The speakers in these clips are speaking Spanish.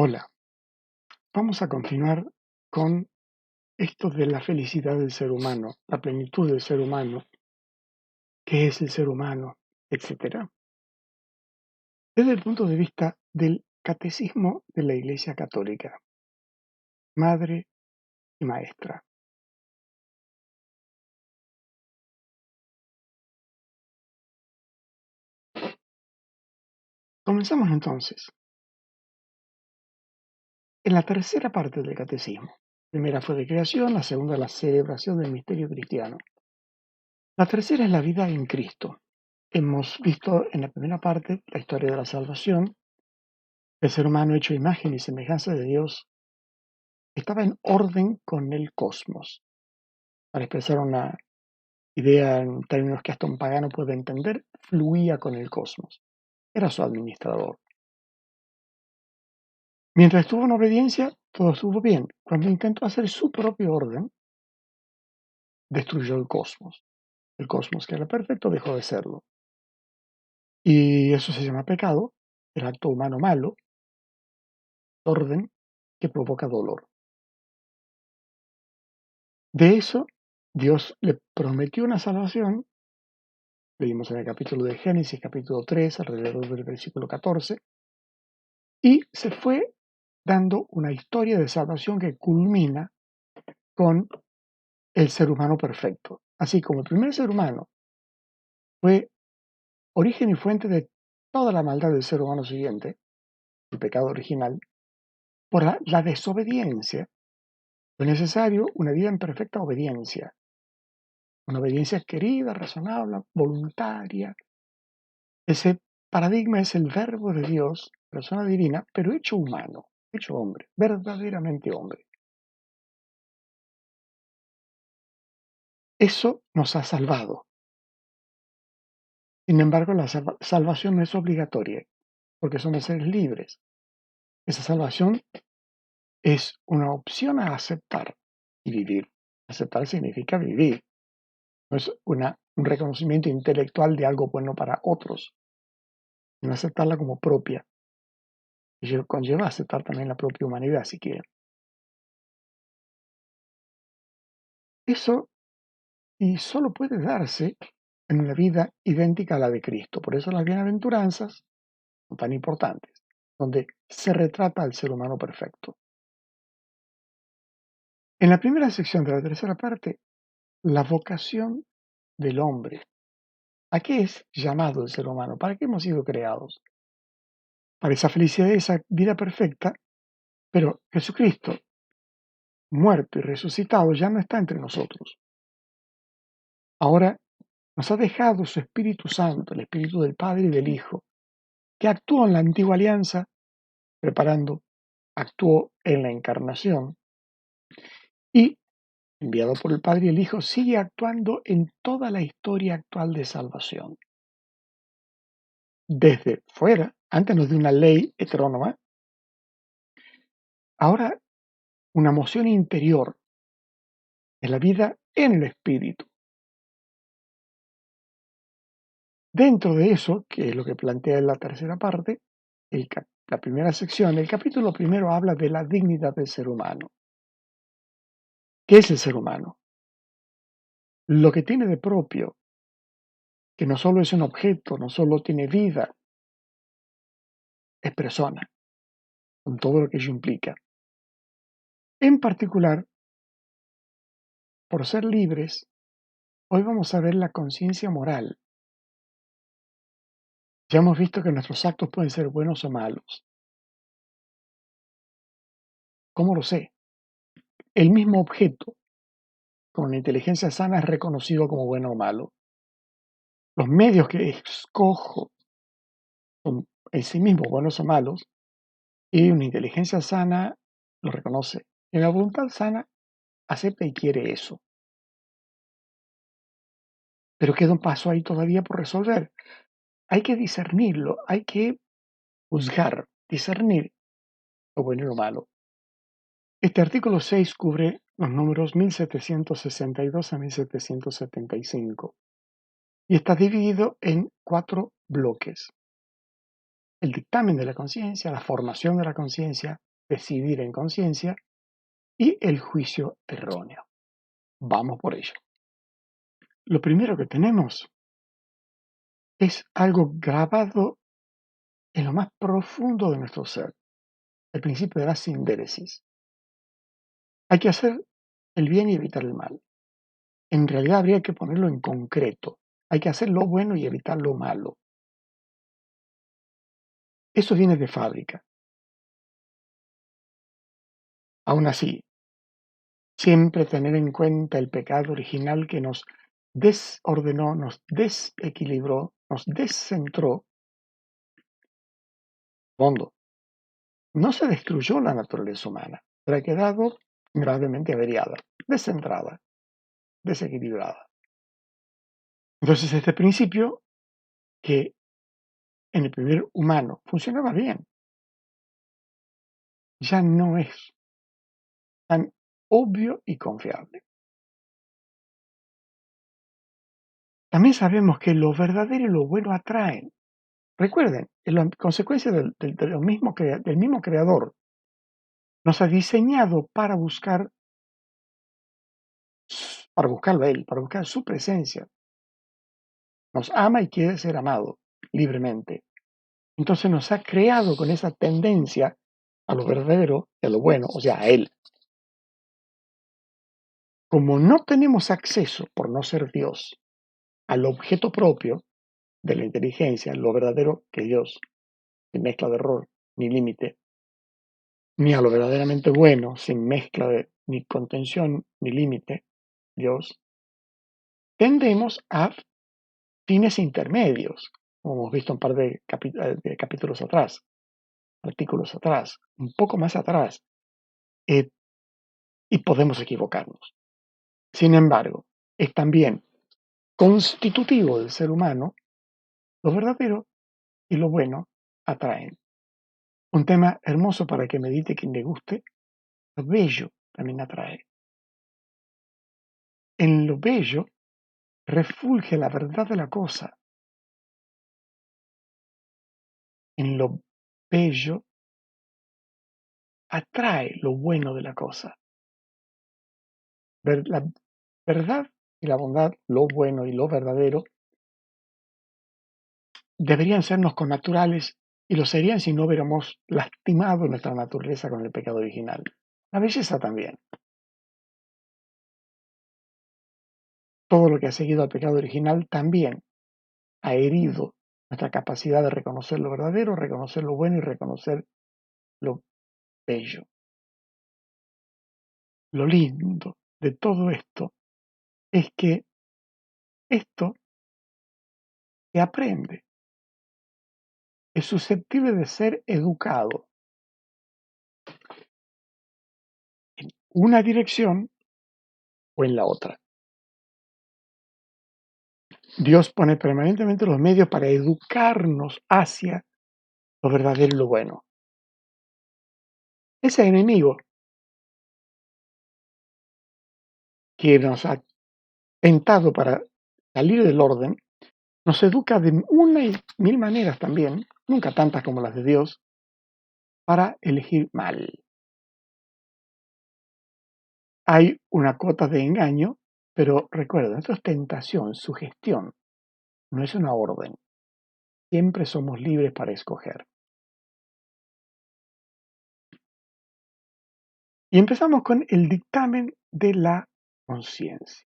Hola, vamos a continuar con esto de la felicidad del ser humano, la plenitud del ser humano, qué es el ser humano, etcétera, desde el punto de vista del catecismo de la Iglesia Católica, madre y maestra. Comenzamos entonces. En la tercera parte del catecismo, la primera fue de creación, la segunda la celebración del misterio cristiano. La tercera es la vida en Cristo. Hemos visto en la primera parte la historia de la salvación. El ser humano hecho imagen y semejanza de Dios estaba en orden con el cosmos. Para expresar una idea en términos que hasta un pagano puede entender, fluía con el cosmos. Era su administrador. Mientras estuvo en obediencia, todo estuvo bien. Cuando intentó hacer su propio orden, destruyó el cosmos. El cosmos, que era perfecto, dejó de serlo. Y eso se llama pecado, el acto humano malo, orden que provoca dolor. De eso, Dios le prometió una salvación. Leímos en el capítulo de Génesis, capítulo 3, alrededor del versículo 14, y se fue dando una historia de salvación que culmina con el ser humano perfecto. Así como el primer ser humano fue origen y fuente de toda la maldad del ser humano siguiente, el pecado original, por la desobediencia, fue necesario una vida en perfecta obediencia, una obediencia querida, razonable, voluntaria. Ese paradigma es el verbo de Dios, persona divina, pero hecho humano, hecho hombre, verdaderamente hombre. Eso nos ha salvado. Sin embargo, la salvación no es obligatoria, porque somos seres libres. Esa salvación es una opción a aceptar y vivir. Aceptar significa vivir. No es un reconocimiento intelectual de algo bueno para otros, sino aceptarla como propia. Y conlleva aceptar también la propia humanidad, si quieren. Eso y solo puede darse en una vida idéntica a la de Cristo. Por eso las bienaventuranzas son tan importantes, donde se retrata al ser humano perfecto. En la primera sección de la tercera parte, la vocación del hombre. ¿A qué es llamado el ser humano? ¿Para qué hemos sido creados? Para esa felicidad y esa vida perfecta, pero Jesucristo, muerto y resucitado, ya no está entre nosotros. Ahora nos ha dejado su Espíritu Santo, el Espíritu del Padre y del Hijo, que actuó en la antigua alianza, actuó en la encarnación y, enviado por el Padre y el Hijo, sigue actuando en toda la historia actual de salvación. Desde fuera, antes nos dio una ley heterónoma, ahora una moción interior de la vida en el Espíritu. Dentro de eso, que es lo que plantea en la tercera parte, la primera sección, el capítulo primero habla de la dignidad del ser humano. ¿Qué es el ser humano? Lo que tiene de propio, que no solo es un objeto, no solo tiene vida, es persona, con todo lo que ello implica. En particular, por ser libres, hoy vamos a ver la conciencia moral. Ya hemos visto que nuestros actos pueden ser buenos o malos. ¿Cómo lo sé? El mismo objeto con una inteligencia sana es reconocido como bueno o malo. Los medios que escojo son en sí mismos buenos o malos, y una inteligencia sana lo reconoce. Y la voluntad sana acepta y quiere eso. Pero queda un paso ahí todavía por resolver. Hay que discernirlo, hay que juzgar, discernir lo bueno y lo malo. Este artículo 6 cubre los números 1762 a 1775 y está dividido en 4 bloques. El dictamen de la conciencia, la formación de la conciencia, decidir en conciencia, y el juicio erróneo. Vamos por ello. Lo primero que tenemos es algo grabado en lo más profundo de nuestro ser, el principio de la sindéresis. Hay que hacer el bien y evitar el mal. En realidad habría que ponerlo en concreto. Hay que hacer lo bueno y evitar lo malo. Eso viene de fábrica. Aún así, siempre tener en cuenta el pecado original que nos desordenó, nos desequilibró, nos descentró. Fondo. No se destruyó la naturaleza humana, pero ha quedado gravemente averiada, descentrada, desequilibrada. Entonces este principio, que en el primer humano funcionaba bien, ya no es tan obvio y confiable. También sabemos que lo verdadero y lo bueno atraen. Recuerden, en consecuencia del mismo creador, nos ha diseñado para buscarlo a Él, para buscar su presencia. Nos ama y quiere ser amado libremente. Entonces nos ha creado con esa tendencia a lo verdadero y a lo bueno, o sea, a Él. Como no tenemos acceso, por no ser Dios, al objeto propio de la inteligencia, lo verdadero que Dios, sin mezcla de error ni límite, ni a lo verdaderamente bueno, sin mezcla de ni contención ni límite, Dios, tendemos a fines intermedios, como hemos visto un par de capítulos atrás, artículos atrás, un poco más atrás, y podemos equivocarnos. Sin embargo, es también constitutivo del ser humano, lo verdadero y lo bueno atraen. Un tema hermoso para que medite quien le guste, lo bello también atrae. En lo bello refulge la verdad de la cosa. En lo bello atrae lo bueno de la cosa. La verdad y la bondad, lo bueno y lo verdadero, deberían sernos connaturales y lo serían si no hubiéramos lastimado nuestra naturaleza con el pecado original. La belleza también. Todo lo que ha seguido al pecado original también ha herido nuestra capacidad de reconocer lo verdadero, reconocer lo bueno y reconocer lo bello. Lo lindo de todo esto es que esto se aprende, es susceptible de ser educado en una dirección o en la otra. Dios pone permanentemente los medios para educarnos hacia lo verdadero y lo bueno. Ese enemigo que nos ha tentado para salir del orden, nos educa de una y mil maneras también, nunca tantas como las de Dios, para elegir mal. Hay una cuota de engaño, pero recuerda, esto es tentación, sugestión, no es una orden. Siempre somos libres para escoger. Y empezamos con el dictamen de la conciencia.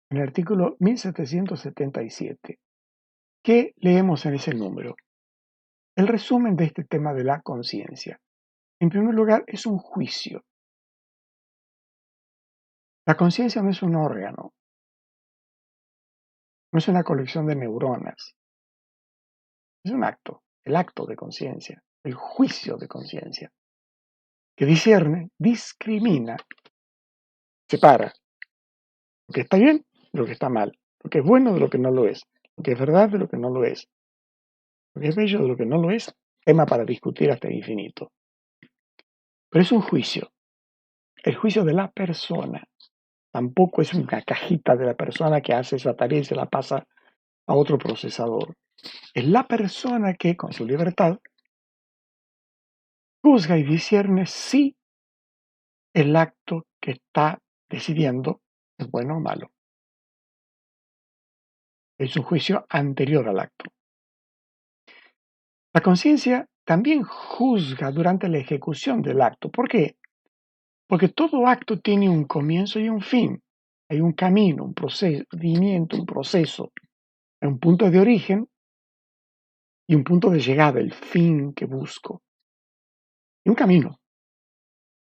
En el artículo 1777. ¿Qué leemos en ese número? El resumen de este tema de la conciencia. En primer lugar, es un juicio. La conciencia no es un órgano, no es una colección de neuronas, es un acto, el acto de conciencia, el juicio de conciencia, que discierne, discrimina, separa lo que está bien de lo que está mal, lo que es bueno de lo que no lo es, lo que es verdad de lo que no lo es, lo que es bello de lo que no lo es, tema para discutir hasta el infinito. Pero es un juicio, el juicio de la persona. Tampoco es una cajita de la persona que hace esa tarea y se la pasa a otro procesador. Es la persona que, con su libertad, juzga y discierne si el acto que está decidiendo es bueno o malo. Es un juicio anterior al acto. La conciencia también juzga durante la ejecución del acto. ¿Por qué? Porque todo acto tiene un comienzo y un fin. Hay un camino, un procedimiento, un proceso. Hay un punto de origen y un punto de llegada, el fin que busco. Y un camino.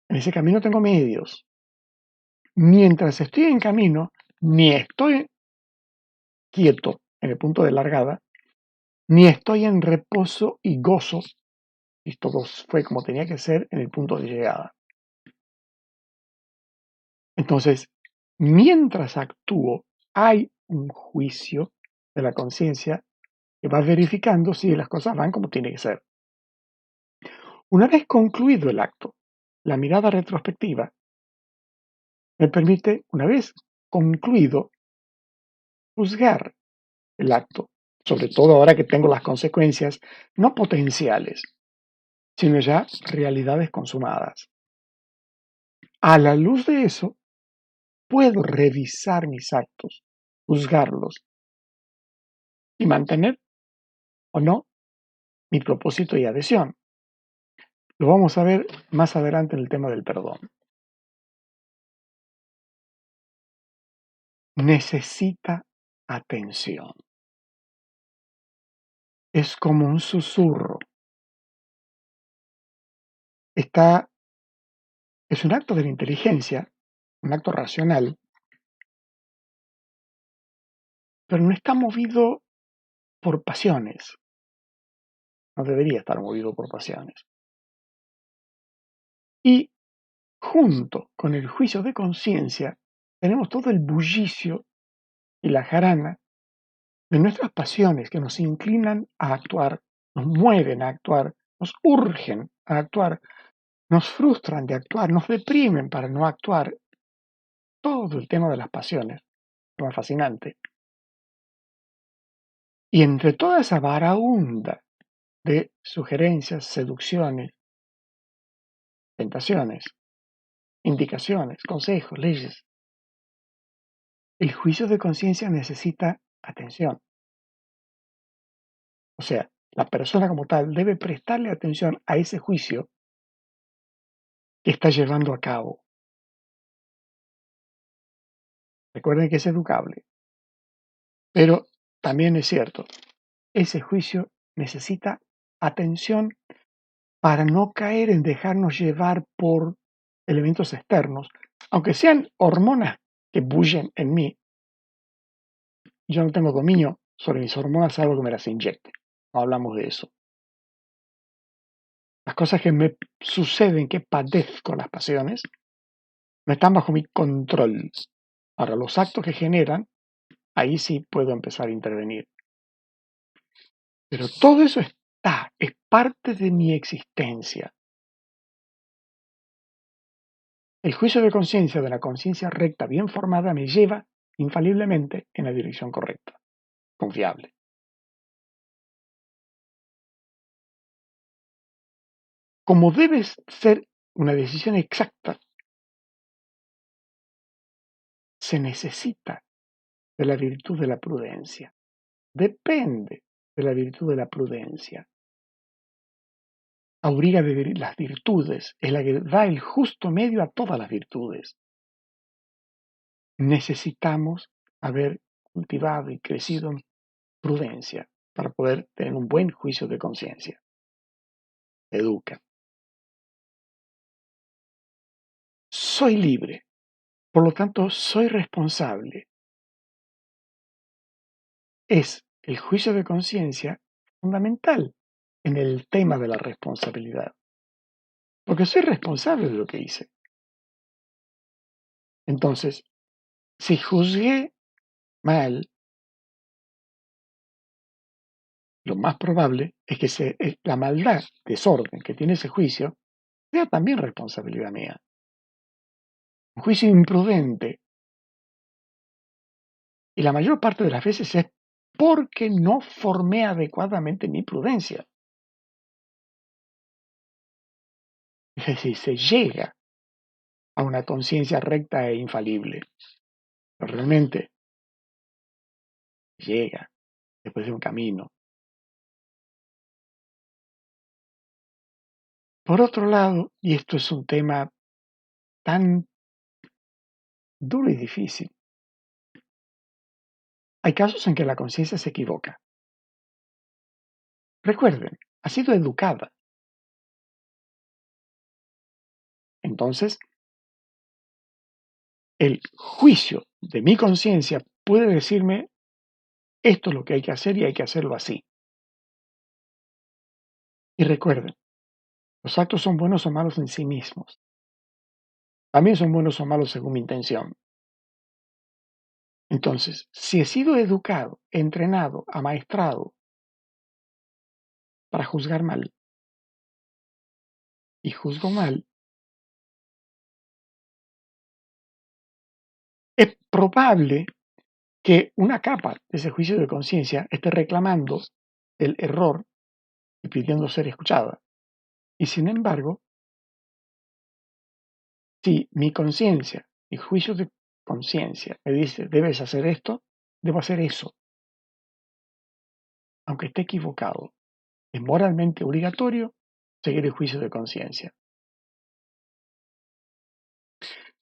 En ese camino tengo medios. Mientras estoy en camino, ni estoy quieto en el punto de largada, ni estoy en reposo y gozo, y todo fue como tenía que ser en el punto de llegada. Entonces, mientras actúo, hay un juicio de la conciencia que va verificando si las cosas van como tiene que ser. Una vez concluido el acto, la mirada retrospectiva me permite, una vez concluido, juzgar el acto, sobre todo ahora que tengo las consecuencias no potenciales, sino ya realidades consumadas. A la luz de eso, puedo revisar mis actos, juzgarlos y mantener o no mi propósito y adhesión. Lo vamos a ver más adelante en el tema del perdón. Necesita atención. Es como un susurro. Es un acto de la inteligencia, un acto racional, pero no está movido por pasiones. No debería estar movido por pasiones. Y junto con el juicio de conciencia, tenemos todo el bullicio y la jarana de nuestras pasiones que nos inclinan a actuar, nos mueven a actuar, nos urgen a actuar, nos frustran de actuar, nos deprimen para no actuar. Todo el tema de las pasiones, lo más fascinante. Y entre toda esa varaunda de sugerencias, seducciones, tentaciones, indicaciones, consejos, leyes, el juicio de conciencia necesita atención. O sea, la persona como tal debe prestarle atención a ese juicio que está llevando a cabo. Recuerden que es educable, pero también es cierto, ese juicio necesita atención para no caer en dejarnos llevar por elementos externos, aunque sean hormonas que bullen en mí. Yo no tengo dominio sobre mis hormonas, salvo que me las inyecte. No hablamos de eso. Las cosas que me suceden, que padezco las pasiones, no están bajo mi control. Ahora, los actos que generan, ahí sí puedo empezar a intervenir. Pero todo eso es parte de mi existencia. El juicio de conciencia de la conciencia recta bien formada me lleva infaliblemente en la dirección correcta, confiable. Como debe ser una decisión exacta, se necesita de la virtud de la prudencia. Depende de la virtud de la prudencia. Auriga de las virtudes es la que da el justo medio a todas las virtudes. Necesitamos haber cultivado y crecido en prudencia para poder tener un buen juicio de conciencia. Educa. Soy libre, por lo tanto soy responsable. Es el juicio de conciencia fundamental en el tema de la responsabilidad, porque soy responsable de lo que hice. Entonces, si juzgué mal, lo más probable es que la maldad, desorden que tiene ese juicio, sea también responsabilidad mía. Un juicio imprudente, y la mayor parte de las veces es porque no formé adecuadamente mi prudencia. Es decir, se llega a una conciencia recta e infalible, pero realmente llega después de un camino. Por otro lado, y esto es un tema tan duro y difícil, hay casos en que la conciencia se equivoca. Recuerden, ha sido educada. Entonces, el juicio de mi conciencia puede decirme esto es lo que hay que hacer y hay que hacerlo así. Y recuerden, los actos son buenos o malos en sí mismos. También son buenos o malos según mi intención. Entonces, si he sido educado, entrenado, amaestrado para juzgar mal y juzgo mal, es probable que una capa de ese juicio de conciencia esté reclamando el error y pidiendo ser escuchada. Y sin embargo, si mi conciencia, mi juicio de conciencia me dice debes hacer esto, debo hacer eso, aunque esté equivocado. Es moralmente obligatorio seguir el juicio de conciencia.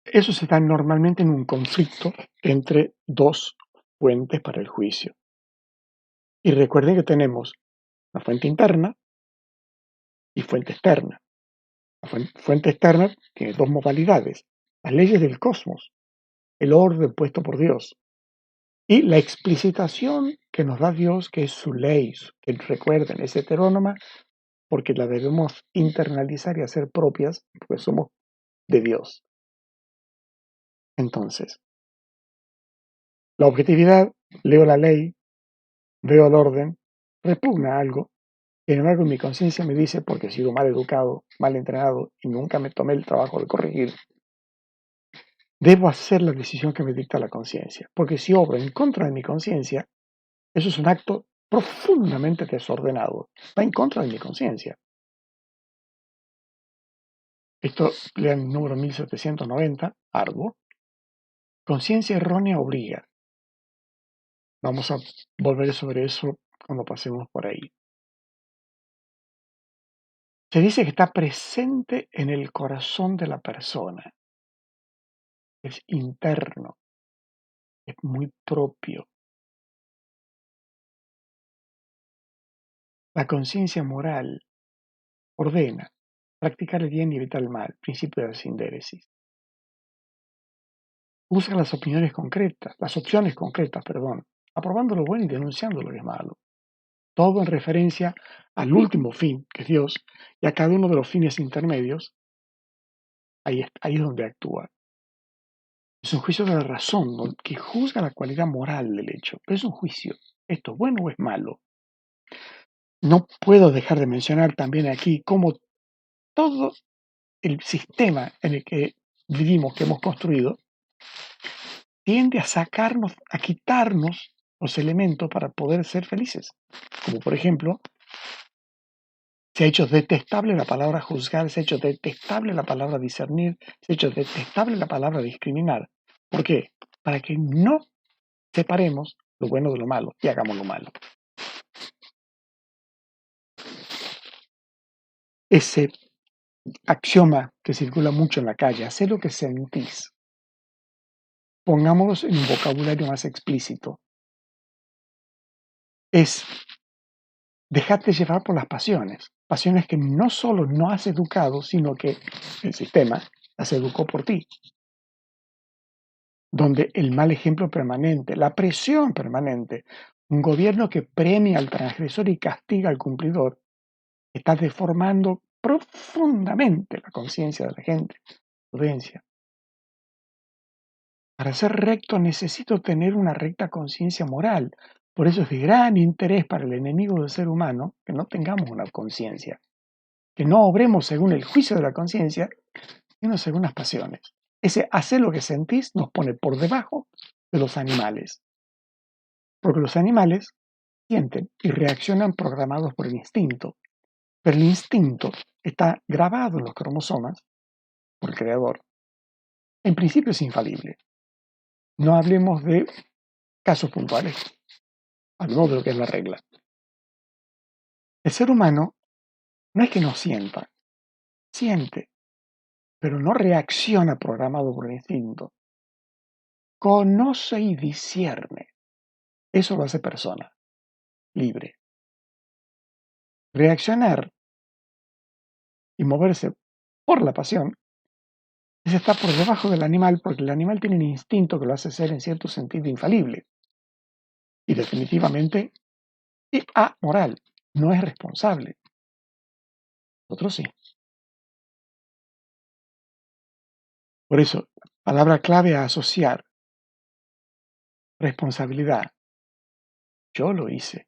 Eso se da normalmente en un conflicto entre dos fuentes para el juicio. Y recuerden que tenemos la fuente interna y fuente externa. La fuente externa tiene dos modalidades: las leyes del cosmos, el orden puesto por Dios, y la explicitación que nos da Dios, que es su ley, que recuerden, es heterónoma, porque la debemos internalizar y hacer propias, porque somos de Dios. Entonces, la objetividad, leo la ley, veo el orden, repugna algo. Sin embargo, mi conciencia me dice, porque he sido mal educado, mal entrenado y nunca me tomé el trabajo de corregir, debo hacer la decisión que me dicta la conciencia. Porque si obro en contra de mi conciencia, eso es un acto profundamente desordenado. Va en contra de mi conciencia. Esto lean el número 1790, arduo. Conciencia errónea obliga. Vamos a volver sobre eso cuando pasemos por ahí. Se dice que está presente en el corazón de la persona. Es interno, es muy propio. La conciencia moral ordena practicar el bien y evitar el mal, principio de la sindéresis. Usa las opiniones concretas, las opciones concretas, aprobando lo bueno y denunciando lo que es malo. Todo en referencia al último fin, que es Dios, y a cada uno de los fines intermedios, ahí es donde actúa. Es un juicio de la razón, que juzga la cualidad moral del hecho, pero es un juicio. ¿Esto es bueno o es malo? No puedo dejar de mencionar también aquí cómo todo el sistema en el que vivimos, que hemos construido, tiende a sacarnos, a quitarnos los elementos para poder ser felices. Como por ejemplo, se ha hecho detestable la palabra juzgar, se ha hecho detestable la palabra discernir, se ha hecho detestable la palabra discriminar. ¿Por qué? Para que no separemos lo bueno de lo malo y hagamos lo malo. Ese axioma que circula mucho en la calle, haz lo que sentís. Pongámoslo en un vocabulario más explícito. Es dejarte llevar por las pasiones que no solo no has educado, sino que el sistema las educó por ti. Donde el mal ejemplo permanente, la presión permanente, un gobierno que premia al transgresor y castiga al cumplidor, está deformando profundamente la conciencia de la gente, prudencia. Para ser recto necesito tener una recta conciencia moral. Por eso es de gran interés para el enemigo del ser humano que no tengamos una conciencia, que no obremos según el juicio de la conciencia, sino según las pasiones. Ese hacer lo que sentís nos pone por debajo de los animales, porque los animales sienten y reaccionan programados por el instinto. Pero el instinto está grabado en los cromosomas por el creador. En principio es infalible. No hablemos de casos puntuales, hablemos de lo que es la regla. El ser humano no es que no sienta, siente, pero no reacciona programado por el instinto. Conoce y discierne. Eso lo hace persona, libre. Reaccionar y moverse por la pasión es estar por debajo del animal, porque el animal tiene un instinto que lo hace ser en cierto sentido infalible. Y definitivamente amoral, no es responsable. Nosotros sí. Por eso, palabra clave a asociar, responsabilidad. Yo lo hice.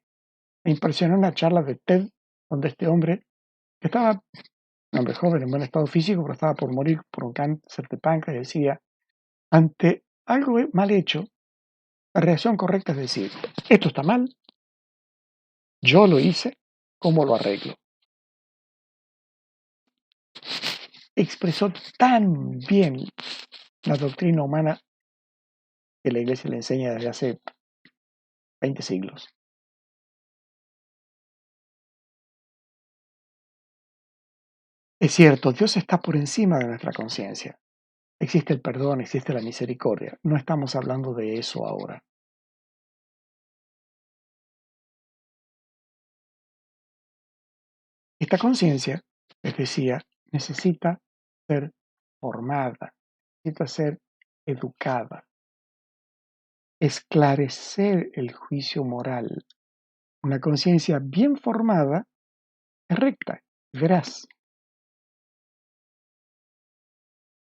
Me impresionó una charla de TED donde este hombre, que estaba, un hombre joven en buen estado físico, pero estaba por morir por un cáncer de páncreas, decía, ante algo mal hecho, la reacción correcta es decir, esto está mal, yo lo hice, ¿cómo lo arreglo? Expresó tan bien la doctrina humana que la Iglesia le enseña desde hace 20 siglos. Es cierto, Dios está por encima de nuestra conciencia. Existe el perdón, existe la misericordia. No estamos hablando de eso ahora. Esta conciencia, les decía, necesita ser formada, necesita ser educada, esclarecer el juicio moral. Una conciencia bien formada es recta, veraz.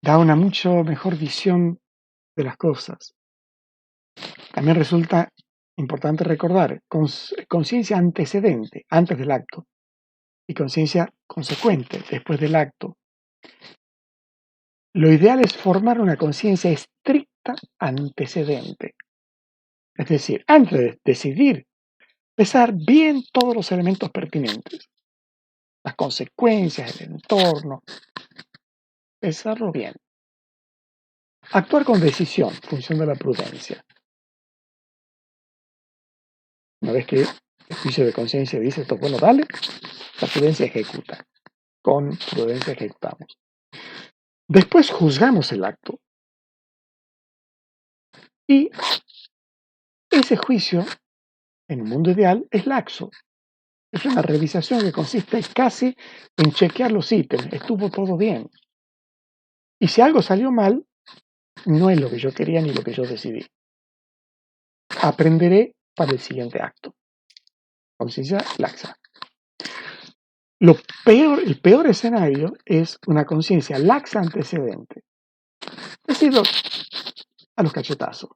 Da una mucho mejor visión de las cosas. También resulta importante recordar conciencia antecedente, antes del acto, y conciencia consecuente, después del acto. Lo ideal es formar una conciencia estricta antecedente. Es decir, antes de decidir, pesar bien todos los elementos pertinentes, las consecuencias, el entorno, pesarlo bien. Actuar con decisión, función de la prudencia. Una vez que el juicio de conciencia dice esto, bueno, dale, la prudencia ejecuta. Con prudencia ejecutamos. Después juzgamos el acto y ese juicio, en un mundo ideal, es laxo. Es una revisación que consiste casi en chequear los ítems. Estuvo todo bien. Y si algo salió mal, no es lo que yo quería ni lo que yo decidí. Aprenderé para el siguiente acto. Conciencia laxa. El peor escenario es una conciencia laxa antecedente. Decido a los cachetazos.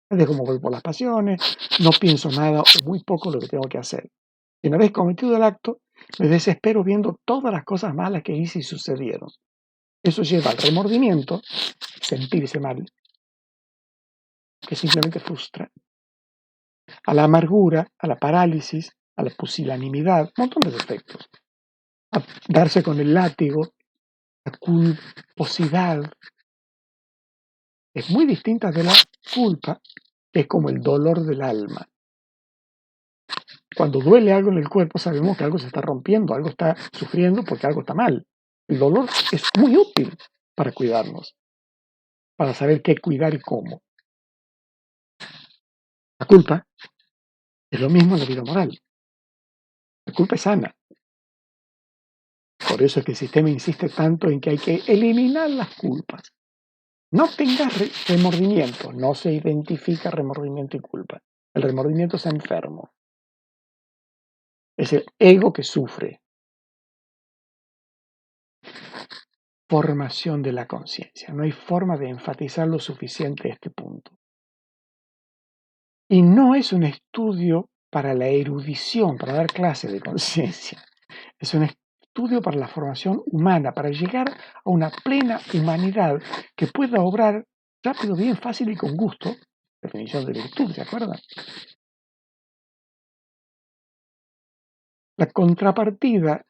Me dejo mover por las pasiones, no pienso nada o muy poco lo que tengo que hacer. Y una vez cometido el acto, me desespero viendo todas las cosas malas que hice y sucedieron. Eso lleva al remordimiento, sentirse mal, que simplemente frustra, a la amargura, a la parálisis, a la pusilanimidad, un montón de defectos, a darse con el látigo, la culposidad. Es muy distinta de la culpa, que es como el dolor del alma. Cuando duele algo en el cuerpo, sabemos que algo se está rompiendo, algo está sufriendo porque algo está mal. El dolor es muy útil para cuidarnos, para saber qué cuidar y cómo. La culpa es lo mismo en la vida moral. La culpa es sana. Por eso es que el sistema insiste tanto en que hay que eliminar las culpas. No tengas remordimiento, no se identifica remordimiento y culpa. El remordimiento es enfermo. Es el ego que sufre. Formación de la conciencia. No hay forma de enfatizar lo suficiente este punto. Y no es un estudio para la erudición, para dar clases de conciencia. Es un estudio para la formación humana, para llegar a una plena humanidad que pueda obrar rápido, bien, fácil y con gusto. Definición de virtud, ¿se acuerdan? La contrapartida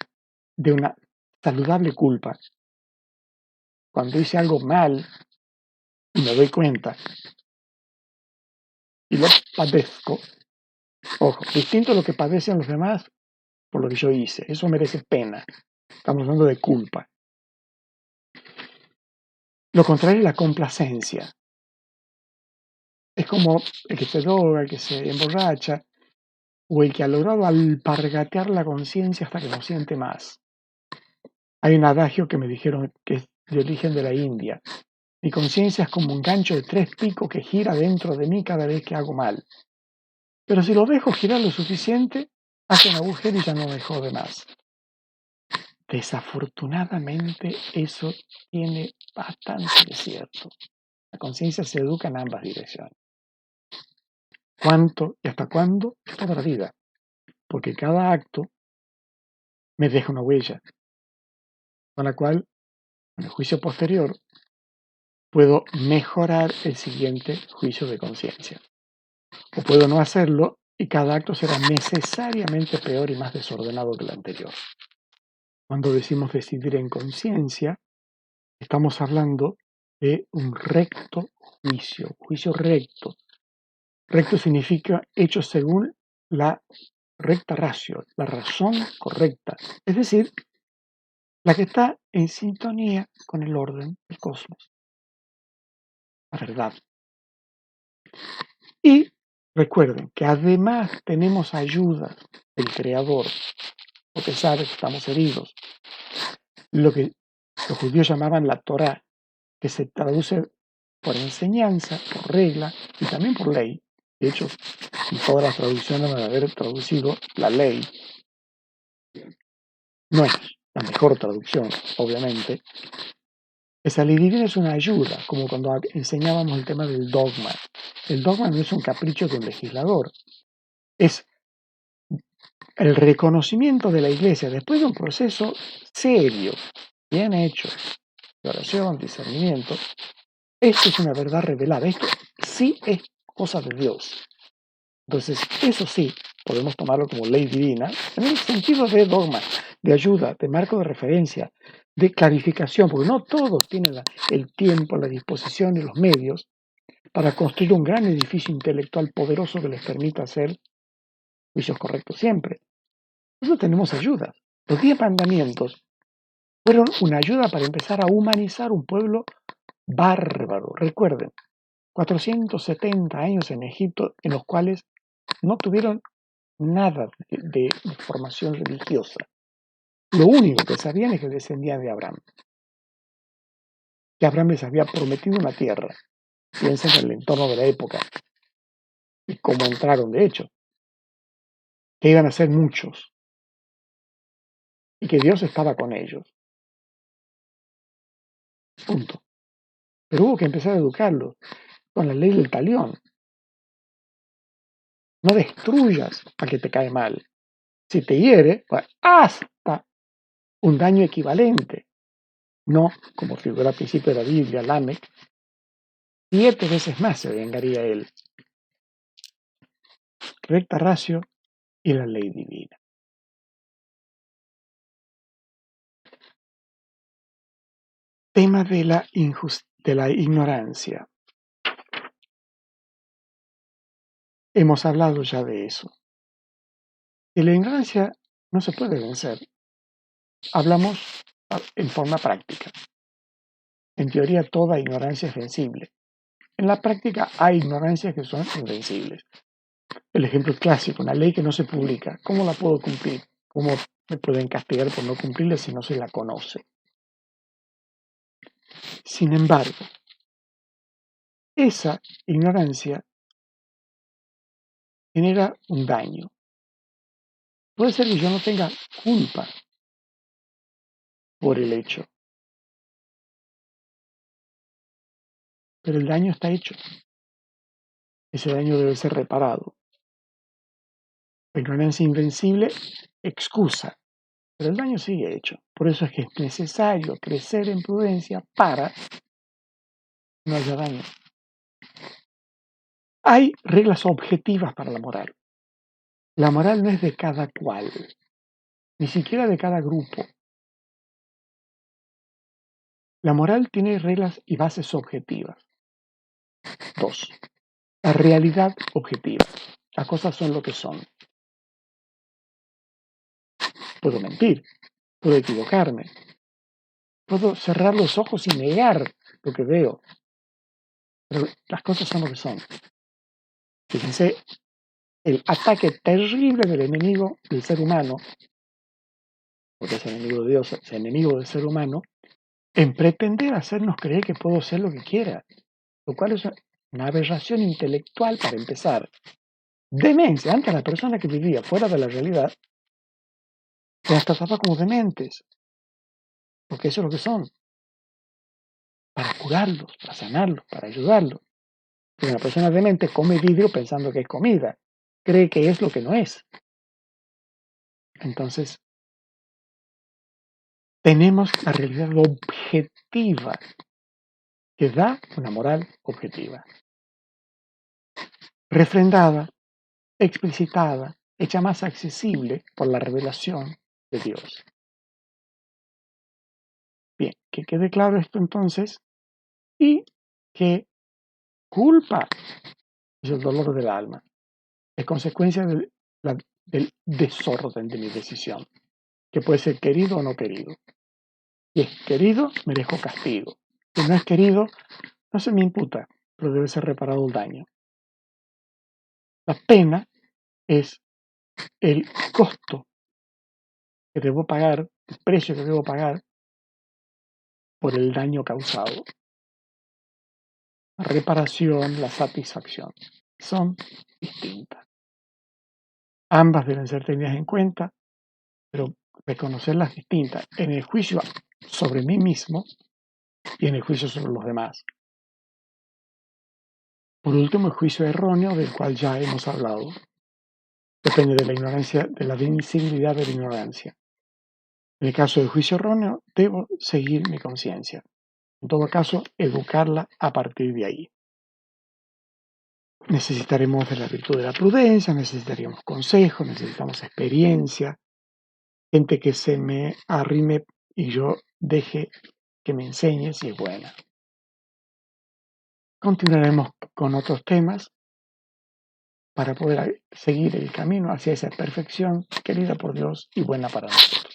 de una saludable culpa. Cuando hice algo mal y me doy cuenta y lo padezco, ojo, distinto a lo que padecen los demás por lo que yo hice, eso merece pena. Estamos hablando de culpa. Lo contrario es la complacencia. Es como el que se droga, el que se emborracha, o el que ha logrado alpargatear la conciencia hasta que no siente más. Hay un adagio que me dijeron que es de origen de la India. Mi conciencia es como un gancho de 3 picos que gira dentro de mí cada vez que hago mal. Pero si lo dejo girar lo suficiente, hace un agujero y ya no me jode más. Desafortunadamente, eso tiene bastante de cierto. La conciencia se educa en ambas direcciones. ¿Cuánto y hasta cuándo? Toda la vida. Porque cada acto me deja una huella, con la cual, en el juicio posterior, puedo mejorar el siguiente juicio de conciencia. O puedo no hacerlo y cada acto será necesariamente peor y más desordenado que el anterior. Cuando decimos decidir en conciencia, estamos hablando de un recto juicio recto. Recto significa hecho según la recta ratio, la razón correcta, es decir, la que está en sintonía con el orden del cosmos, la verdad. Y recuerden que además tenemos ayuda del Creador, porque sabe que estamos heridos. Lo que los judíos llamaban la Torá, que se traduce por enseñanza, por regla y también por ley. De hecho, en todas las traducciones van a haber traducido la ley. No es la mejor traducción, obviamente. Esa ley divina es una ayuda, como cuando enseñábamos el tema del dogma. El dogma no es un capricho de un legislador, es el reconocimiento de la Iglesia después de un proceso serio, bien hecho, de oración, discernimiento. Esto es una verdad revelada, esto sí es cosa de Dios. Entonces, eso sí, podemos tomarlo como ley divina, en el sentido de dogma, de ayuda, de marco de referencia, de clarificación, porque no todos tienen el tiempo, la disposición y los medios para construir un gran edificio intelectual poderoso que les permita hacer juicios correctos siempre. Nosotros tenemos ayuda. Los 10 mandamientos fueron una ayuda para empezar a humanizar un pueblo bárbaro. Recuerden, 470 años en Egipto en los cuales no tuvieron nada de formación religiosa. Lo único que sabían es que descendían de Abraham. Que Abraham les había prometido una tierra. Piensen en el entorno de la época y cómo entraron de hecho. Que iban a ser muchos y que Dios estaba con ellos. Punto. Pero hubo que empezar a educarlos con la ley del talión. No destruyas al que te cae mal. Si te hiere, pues hasta un daño equivalente. No, como figura al principio de la Biblia, Lamec, 7 veces más se vengaría él. Recta ratio y la ley divina. Tema de la ignorancia. Hemos hablado ya de eso. De la ignorancia no se puede vencer. Hablamos en forma práctica. En teoría toda ignorancia es vencible. En la práctica hay ignorancias que son invencibles. El ejemplo clásico, una ley que no se publica. ¿Cómo la puedo cumplir? ¿Cómo me pueden castigar por no cumplirla si no se la conoce? Sin embargo, esa ignorancia genera un daño. Puede ser que yo no tenga culpa por el hecho, pero el daño está hecho. Ese daño debe ser reparado. La ignorancia invencible excusa, pero el daño sigue hecho. Por eso es que es necesario crecer en prudencia para que no haya daño. Hay reglas objetivas para la moral. La moral no es de cada cual, ni siquiera de cada grupo. La moral tiene reglas y bases objetivas. 2. La realidad objetiva. Las cosas son lo que son. Puedo mentir, puedo equivocarme, puedo cerrar los ojos y negar lo que veo, pero las cosas son lo que son. Fíjense, el ataque terrible del enemigo del ser humano, porque es enemigo de Dios, es enemigo del ser humano, en pretender hacernos creer que puedo ser lo que quiera, lo cual es una aberración intelectual para empezar. Demencia, antes la persona que vivía fuera de la realidad se las trataba como dementes, porque eso es lo que son, para curarlos, para sanarlos, para ayudarlos. Porque una persona demente come vidrio pensando que es comida, cree que es lo que no es. Entonces, tenemos la realidad objetiva que da una moral objetiva, refrendada, explicitada, hecha más accesible por la revelación de Dios. Bien, que quede claro esto entonces, y que culpa es el dolor del alma, es consecuencia del desorden de mi decisión, que puede ser querido o no querido. Si es querido, merezco castigo. Si no es querido, no se me imputa, pero debe ser reparado el daño. La pena es el costo que debo pagar, el precio que debo pagar por el daño causado. La reparación, la satisfacción son distintas. Ambas deben ser tenidas en cuenta, pero reconocerlas distintas en el juicio sobre mí mismo y en el juicio sobre los demás. Por último, el juicio erróneo, del cual ya hemos hablado, depende de la ignorancia, de la invisibilidad de la ignorancia. En el caso del juicio erróneo, debo seguir mi conciencia. En todo caso, educarla a partir de ahí. Necesitaremos de la virtud de la prudencia, necesitaríamos consejos, necesitamos experiencia, gente que se me arrime y yo deje que me enseñe si es buena. Continuaremos con otros temas para poder seguir el camino hacia esa perfección querida por Dios y buena para nosotros.